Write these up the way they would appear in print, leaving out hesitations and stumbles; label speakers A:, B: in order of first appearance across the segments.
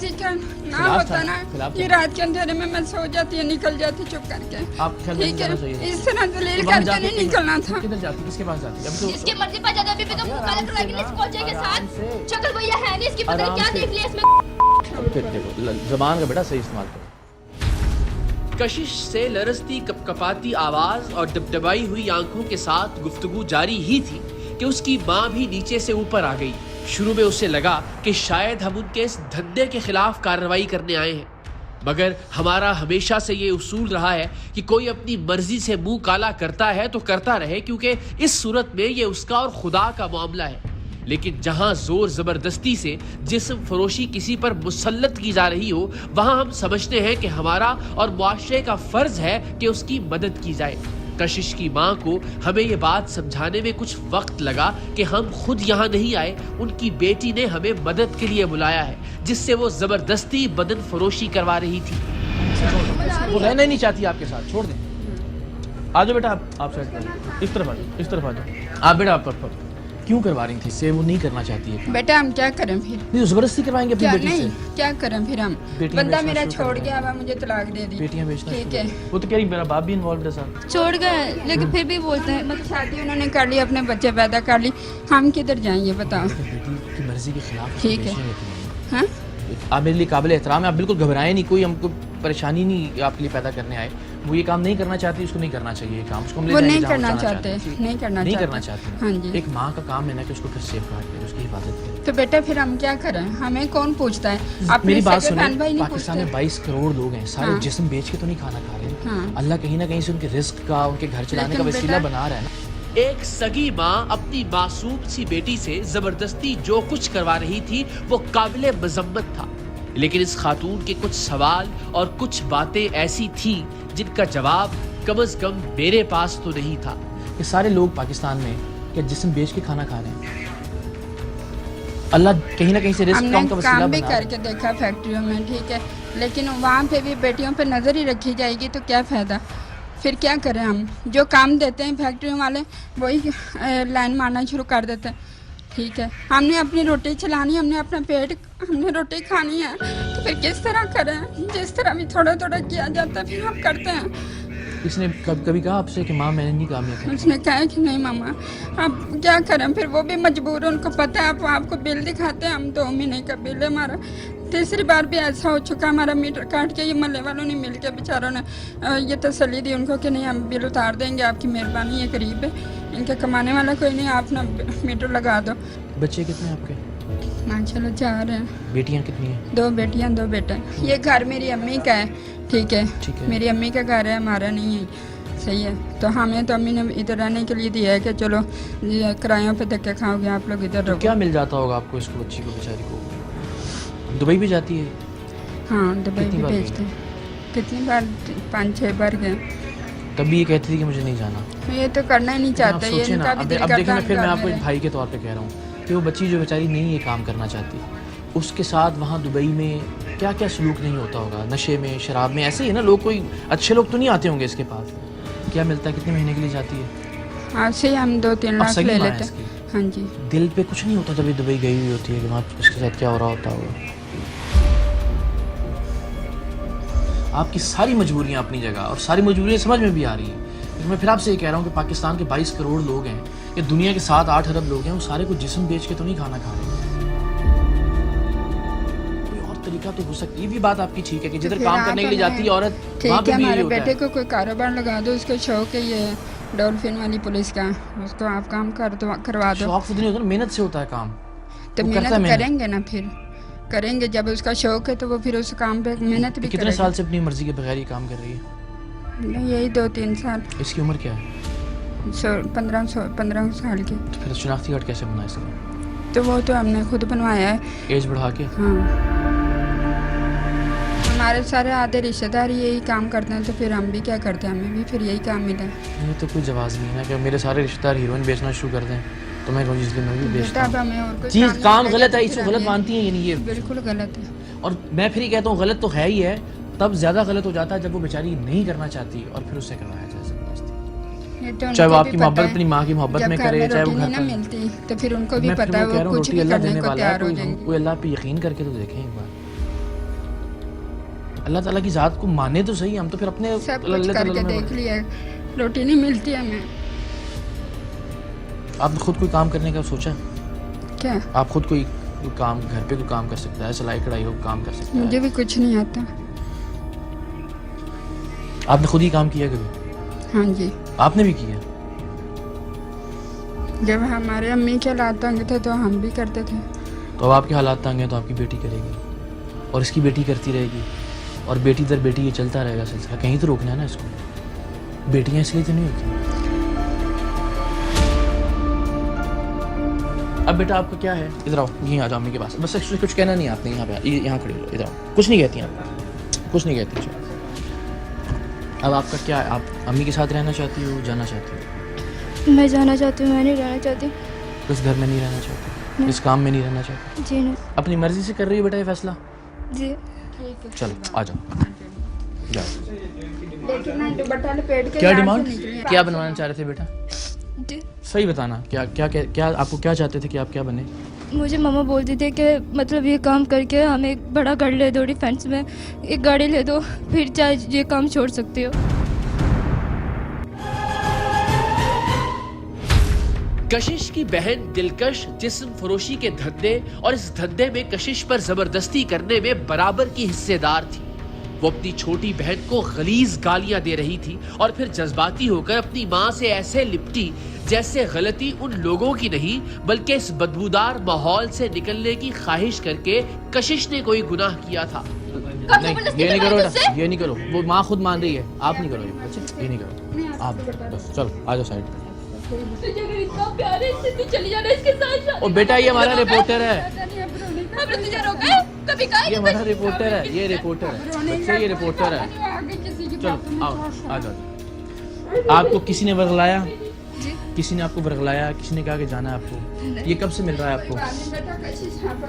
A: किसी का ना होता ना, ये रात के अंधेरे में मैं सो जाती है, निकल जाती चुप करके। ठीक है, इस तरह दलील करके नहीं निकलना था।
B: किधर जाती, किसके पास जाती? अभी तो
C: इसके मर्जी पर जाता, अभी भी तो गलत करवाएगी इस कोचे के साथ। शक्ल भैया है नहीं इसकी, पता नहीं क्या देख लिया इसमें।
B: फिर देखो ज़बान का बेटा सही इस्तेमाल करो।
D: कशिश से लरजती कपकपाती आवाज और दबदबाई हुई आंखों के साथ गुफ्तगू जारी ही थी कि उसकी माँ भी नीचे से ऊपर आ गई। शुरू में उसे लगा कि शायद हम उनके इस धंधे के खिलाफ कार्रवाई करने आए हैं, मगर हमारा हमेशा से ये उसूल रहा है कि कोई अपनी मर्जी से मुंह काला करता है तो करता रहे, क्योंकि इस सूरत में ये उसका और खुदा का मामला है। लेकिन जहां जोर जबरदस्ती से जिस्म फरोशी किसी पर मुसल्लत की जा रही हो, वहां हम समझते हैं कि हमारा और मुआशरे का फर्ज है कि उसकी मदद की जाए। कशिश की माँ को हमें ये बात समझाने में कुछ वक्त लगा कि हम खुद यहाँ नहीं आए, उनकी बेटी ने हमें मदद के लिए बुलाया है, जिससे वो जबरदस्ती बदन फरोशी करवा रही थी।
B: वो रहना ही नहीं चाहती आपके साथ, छोड़ दें। आ जाओ बेटा, आप साइड पर, इस तरफ आ जाओ, इस तरफ आ जाओ। आप बेटा आप पर क्यों करवा रही थी इससे? वो नहीं करना चाहती है।
A: बेटा हम क्या करें फिर?
B: नहीं जबरदस्ती करवाएंगे अपनी बेटी से।
A: क्या करें फिर हम? बंदा मेरा छोड़ गया, अब मुझे तलाक दे दी।
B: बेटियां बेचना
A: ठीक है,
B: वो तो कह रही मेरा बाप भी इन्वॉल्व है साथ।
C: छोड़ गए लेकिन फिर भी बोलते हैं
A: मतलब शादी उन्होंने कर ली, अपने बच्चे पैदा कर ली, हम किधर जाएंगे बताओ?
B: बेटी की मर्जी के खिलाफ
A: ठीक है। हाँ
B: आप मेरे लिए काबिल एहतराम है, आप बिल्कुल घबराएं नहीं, कोई हमको परेशानी नहीं आपके लिए पैदा करने आए। वो ये काम नहीं करना चाहती, उसको नहीं करना चाहिए ये काम, उसको हम ले
A: वो
B: जाएंगे
A: नहीं
B: जहाँ
A: करना
B: जाना
A: चाहते, नहीं करना
B: चाहती।
A: हाँ जी।
B: एक माँ का काम है ना कि उसको फिर सेफ गार्ड करे, उसकी हिफाजत करे।
A: तो बेटा फिर हम क्या करें? हमें कौन पूछता है?
B: मेरी बात
A: सगे बहन
B: सुनिए,
A: भाई नहीं
B: पाकिस्तान में
A: पूछते।
B: 22 करोड़ लोग हैं, सारे
A: हाँ।
B: जिस्म बेच के तो नहीं खाना खा रहे।
A: हाँ।
B: अल्लाह कहीं ना कहीं से उनके रिस्क का, उनके घर चलाने का
A: लेकिन
B: वसीला
A: बेटा-
B: बना रहा है ना।
D: एक सगी माँ अपनी मासूम सी बेटी से जबरदस्ती जो कुछ करवा रही थी वो काबिले मजम्मत था, लेकिन इस खातून के कुछ सवाल और कुछ बातें ऐसी थी जिनका जवाब कम से कम मेरे पास तो नहीं था।
B: ये सारे लोग पाकिस्तान में क्या जिस्म बेच के खाना खा रहे हैं? अल्लाह कहीं ना कहीं से रिस्क
A: हमने
B: का वसीला
A: काम भी
B: बना रहा है।
A: करके देखा फैक्ट्रियों में, ठीक है, लेकिन वहाँ पे भी बेटियों पे नज़र ही रखी जाएगी तो क्या फ़ायदा? फिर क्या करें हम? जो काम देते हैं फैक्ट्रियों वाले वही लाइन मारना शुरू कर देते हैं। ठीक है, हमने अपनी रोटी चलानी, हमने अपना पेट, हमने रोटी खानी है, तो फिर किस तरह करें? जिस तरह भी थोड़ा थोड़ा किया जाता है फिर हम करते हैं।
B: इसने कभी कहा आपसे कि माँ मैंने नहीं काम किया?
A: उसने कहा कि नहीं मामा, अब क्या करें? फिर वो भी मजबूर, उनको पता है, आपको बिल दिखाते हैं, हम 2 महीने का बिल है हमारा। तीसरी बार भी ऐसा हो चुका, हमारा मीटर काट के ये मोहल्ले वालों ने मिल के बेचारों ने ये तसल्ली दी उनको कि नहीं हम बिल उतार देंगे, आपकी मेहरबानी है, गरीब है, इनके कमाने वाला कोई नहीं, आप ना मीटर लगा दो।
B: बच्चे कितने हैं आपके?
A: माशाल्लाह 4 हैं।
B: बेटियाँ कितनी हैं?
A: 2 बेटियां 2 बेटे। ये घर मेरी अम्मी का है, ठीक है, मेरी अम्मी का घर है, हमारा नहीं है, सही है। तो हमें तो अम्मी ने इधर रहने के लिए दिया है कि चलो ये किरायों पे धक्के खाओगे आप लोग, इधर रहो।
B: क्या मिल जाता होगा आपको इसको, बच्ची को, बेचारी को? दुबई भी जाती है?
A: हाँ दुबई
B: कितनी
A: भी
B: बार
A: भेजते हैं। कितनी बार? 5-6 बार गए।
B: तभी ये कहती थी कि मुझे नहीं जाना।
A: ये तो करना ही नहीं चाहते, ये
B: सोचिए ना,
A: इनका भी
B: अब
A: दिल
B: देखिए
A: करता
B: ना, फिर मैं
A: है
B: आपको एक
A: मेरे।
B: भाई के तौर पे कह रहा हूँ कि वो बच्ची जो बेचारी नहीं ये काम करना चाहती, उसके साथ वहाँ दुबई में क्या क्या सलूक नहीं होता होगा, नशे में, शराब में। ऐसे ही ना, लोग कोई अच्छे लोग तो नहीं आते होंगे इसके पास। क्या मिलता है? कितने महीने के लिए जाती है?
A: हाँ से हम 2-3 लाख
B: सगी
A: ले
B: माँ है
A: लेते
B: इसकी?
A: हैं। हाँ जी।
B: दिल पे कुछ नहीं होता जब ये दुबई गई हुई होती है कि वहाँ उसके साथ क्या हो रहा होता होगा? आपकी सारी मजबूरियाँ अपनी जगह और सारी मजबूरियाँ समझ में भी आ रही हैं, लेकिन मैं फिर आपसे ये कह रहा हूँ कि पाकिस्तान के 22 करोड़ लोग हैं, या दुनिया के 7-8 अरब लोग हैं, वो सारे को जिस्म बेच के तो नहीं खाना खा रहे। कोई और तरीका तो हो सकता है। ये भी बात आपकी ठीक है कि जिधर
A: फिर
B: काम
A: आप
B: करने के लिए जाती है औरत,
A: ठीक
B: वहाँ
A: है,
B: पे भी यही
A: हमारे
B: होता
A: बेटे
B: है।
A: को कोई कारोबार लगा दो, उसको शौक है ये डॉल्फिन वाली पुलिस का, उसको आप काम करवा दो।
B: शौक से नहीं होता ना, मेहनत से होता है काम।
A: तो
B: वो करता है
A: मेहनत
B: मेहनत।
A: करेंगे ना, फिर करेंगे, जब उसका शौक है तो वो फिर उस काम पे मेहनत भी
B: कितने साल से अपनी मर्जी के बगैर ये काम कर रही है?
A: नहीं, यही 2-3 साल।
B: इसकी उम्र क्या है?
A: 15 साल की।
B: तो फिर शनाख्ती कार्ड कैसे बना इसका?
A: तो वो तो हमने खुद बनवाया है।
B: एज बढ़ा के?
A: हाँ, हमारे सारे आधे रिश्तेदार यही काम करते हैं, तो फिर हम भी क्या करते हैं, हमें भी फिर यही काम मिला।
B: ये तो कोई जवाब नहीं है ना कि मेरे सारे रिश्तेदार हीरोइन बेचना शुरू कर दें तो मैं कहूँ इसलिए मैं भी बेचता
A: बेटा, अब
B: हूँ।
A: हमें और कोई
B: चीज़ काम
A: नहीं
B: गलत है,
A: मिलेगा,
B: इसको
A: फिर
B: गलत
A: हमें-
B: मानती हैं यानी ये?
A: बिल्कुल गलत है।
B: और मैं फिर ये कहता हूँ गलत तो है ही है, तब ज़्यादा गलत हो जाता है जब वो बेचारी नहीं करना चाहती और फिर उससे करवाया जाए ज़बरदस्ती।
A: ये तो
B: चाहे वो
A: उनको
B: आपकी
A: भी पता
B: मोहब्बत
A: है।
B: अपनी माँ की मोहब्बत
A: जब
B: में
A: घर
B: करे, चाहे वो
A: रोटी
B: घर
A: नहीं ना
B: पर।
A: मिलती तो फिर उनको भी
B: मैं फिर
A: पता है
B: वो कह
A: वो
B: रहा हूँ
A: कुछ
B: रोटी
A: भी
B: अल्लाह
A: करने
B: देने
A: को
B: वाला है,
A: तैयार हो जाएंगे।
B: कोई अल्लाह पे यकीन करके तो देखें एक बार। अल्लाह ताला की ज़ात को माने तो सही, हम तो फिर अपने
A: सब कुछ
B: अल्लाह ताला
A: करके
B: में
A: देख लिया, रोटी नहीं मिलती हमें।
B: आपने खुद कोई काम करने का सोचा?
A: क्या?
B: आप खुद कोई काम घर पे कोई काम कर सकता है, सिलाई कढ़ाई हो काम कर सकता है?
A: मुझे भी कुछ नहीं आता।
B: आपने खुद ही काम किया कभी?
A: हाँ जी,
B: आपने भी किया?
A: जब हमारे अम्मी के हालात तंग थे तो हम भी करते थे।
B: तो अब आपके हालात तंग हैं तो आपकी बेटी करेगी और इसकी बेटी करती रहेगी और बेटी दर बेटी ये चलता रहेगा सिलसिला। कहीं तो रोकना है ना इसको। बेटियां इसलिए तो नहीं होती। अब बेटा आपका क्या है? इधर आओ, यहीं आ जाओ अम्मी के पास। बस एक्चुअली कुछ कहना नहीं आपने, यहाँ पे यहाँ खड़ी हो, इधर आओ। कुछ नहीं कहती आप, कुछ नहीं कहती। अब आपका क्या है? आप अम्मी के साथ रहना चाहती हो, जाना चाहती हो?
C: मैं जाना चाहती हूँ, मैं नहीं रहना चाहती।
B: इस घर में नहीं रहना चाहती, इस काम में नहीं रहना चाहती?
C: जी नहीं।
B: अपनी मर्जी से कर रही हो बेटा ये फैसला?
C: जी।
B: चलो आ जाओ, जाओ।
A: लेकिन ना दुपट्टा लपेट के
B: क्या
A: यहाँ से
B: डिमांड,
A: निकली।
B: क्या बनवाना चाह रहे थे बेटा?
C: जी।
B: सही बताना, क्या क्या क्या, क्या आपको क्या चाहते थे कि आप क्या बने?
C: मुझे मम्मा बोलती थी कि मतलब ये काम करके हमें एक बड़ा घर ले दो, डिफेंस में एक गाड़ी ले दो, फिर चाहे ये काम छोड़ सकते हो।
D: कशिश की बहन दिलकश जिस्म फरोशी के धंधे और इस धंधे में कशिश पर जबरदस्ती करने में बराबर की हिस्सेदार थी। वो अपनी छोटी बहन को गलीज गालियां दे रही थी और फिर जज्बाती होकर अपनी माँ से ऐसे लिपटी जैसे गलती उन लोगों की नहीं बल्कि इस बदबूदार माहौल से निकलने की ख्वाहिश करके कशिश ने कोई गुनाह किया था।
B: नहीं, ये नहीं करो बेटा, ये नहीं करो। वो माँ खुद मान रही है, आप नहीं करो ये बच्चे, ये नहीं करो आप। बस चलो आ जाओ साइड।
C: तुझे अगर इतना प्यार है इससे तू चली जाना इसके साथ।
B: ओ बेटा ये हमारा रिपोर्टर है,
C: हमने तुझे रोका है कभी? कहा
B: ये हमारा रिपोर्टर है, ये रिपोर्टर है बच्चे, ये रिपोर्टर है।
A: आगे किसी की
B: चलो आओ आ जाओ। आपको किसी ने वर्गलाया? किसी ने आपको वर्गलाया? किसी ने कहा कि जाना है आपको? ये कब से मिल रहा है आपको?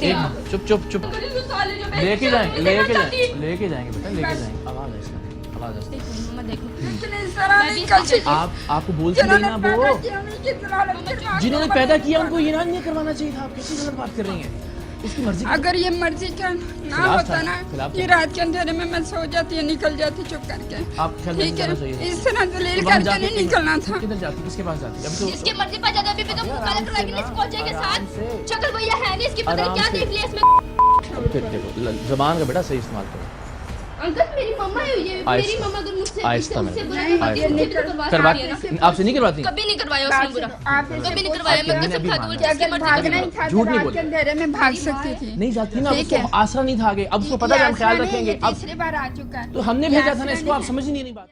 B: एक चुप चुप चुप, लेके जाएंगे लेके जाएंगे लेके जाएंगे बेटा, लेके जाएंगे। आवाज है इसका, आवाज है इसका। आप आपको बोलती नहीं ना वो, जिन्होंने पैदा किया उनको ये नहीं करवाना चाहिए था। आप कैसी गलत बात कर रही हैं? उसकी मर्जी।
A: अगर ये मर्जी का ना होता ना, ये रात के अंधेरे में मैं सो जाती है, निकल जाती चुप करके।
B: आप ख्याल
A: ठीक है,
B: जाना चाहिए।
A: इस तरह दलील करके नहीं निकलना था।
B: किधर जाती, किसके पास जाती? अभी तो
C: इसके मर्जी पर जाता, अभी भी तो मुंह काला करवाएगी ना इस कोचे के साथ। शक्ल भैया है नहीं इसकी, पता नहीं क्या देख लिया इसमें।
B: फिर देखो जबान का बेटा सही इस्तेमाल करो।
C: अंकल मेरी मम्मा है ये, मेरी मम्मा अगर मुझसे
B: आहिस्ता
C: मुझसे
B: में
C: बुरा
A: नहीं,
C: करवाती है,
A: ये
C: मुझे भी तो करवा
B: करवा
C: सकती है ना।
B: आपसे नहीं करवाती?
C: कभी नहीं करवाया उसने बुरा,
A: आप
C: कभी नहीं करवाया। मैं कसम खा दूं जिसकी
A: अगर
C: मर्जी
A: भागना ही था तो
B: झूठ नहीं
A: रात
B: बोल।
A: के अंधेरे में भाग सकती थी।
B: नहीं जाती ना,
A: ठीक
B: उसको
A: है।
B: आसरा नहीं था आगे। अब उसको पता है हम ख्याल रखेंगे। अब
A: तीसरी बार आ चुका है।
B: तो हमने भेजा था ना इसको, आप समझ नहीं रही बात।